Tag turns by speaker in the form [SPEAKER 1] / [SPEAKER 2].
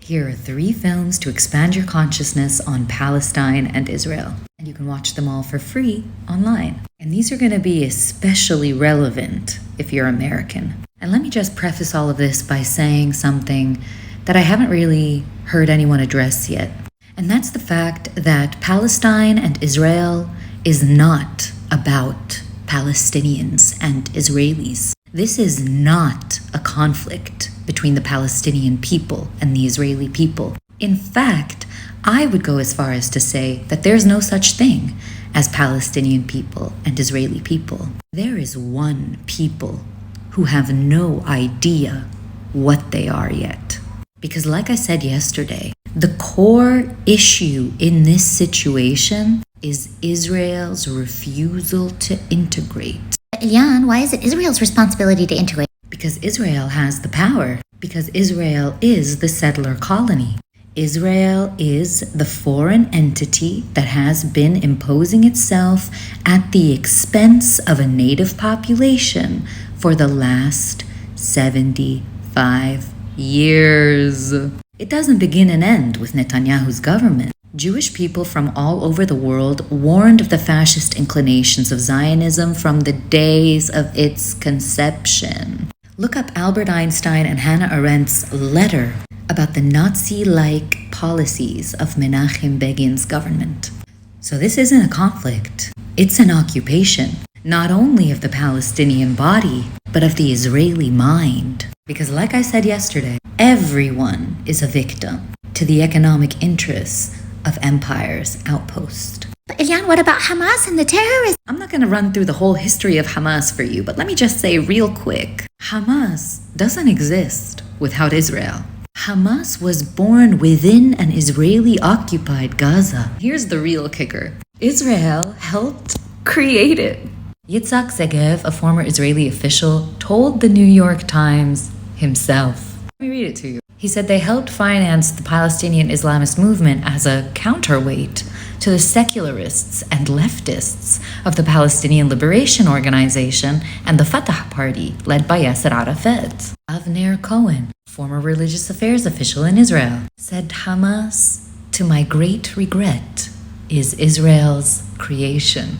[SPEAKER 1] Here are 3 films to expand your consciousness on Palestine and Israel. And you can watch them all for free online. And these are going to be especially relevant if you're American. And let me just preface all of this by saying something that I haven't really heard anyone address yet. And that's the fact that Palestine and Israel is not about Palestinians and Israelis. This is not a conflict between the Palestinian people and the Israeli people. In fact, I would go as far as to say that there's no such thing as Palestinian people and Israeli people. There is one people who have no idea what they are yet. Because like I said yesterday, the core issue in this situation is Israel's refusal to integrate.
[SPEAKER 2] Elian, why is it Israel's responsibility to integrate?
[SPEAKER 1] Because Israel has the power. Because Israel is the settler colony. Israel is the foreign entity that has been imposing itself at the expense of a native population for the last 75 years. It doesn't begin and end with Netanyahu's government. Jewish people from all over the world warned of the fascist inclinations of Zionism from the days of its conception. Look up Albert Einstein and Hannah Arendt's letter about the Nazi-like policies of Menachem Begin's government. So this isn't a conflict. It's an occupation, not only of the Palestinian body, but of the Israeli mind. Because like I said yesterday, everyone is a victim to the economic interests of empire's outpost.
[SPEAKER 2] But Elian, what about Hamas and the terrorists?
[SPEAKER 1] I'm not going to run through the whole history of Hamas for you, but let me just say real quick, Hamas doesn't exist without Israel. Hamas was born within an Israeli-occupied Gaza. Here's the real kicker. Israel helped create it. Yitzhak Segev, a former Israeli official, told the New York Times himself. Let me read it to you. He said they helped finance the Palestinian Islamist movement as a counterweight to the secularists and leftists of the Palestinian Liberation Organization and the Fatah Party, led by Yasser Arafat. Avner Cohen, former religious affairs official in Israel, said Hamas, to my great regret, is Israel's creation.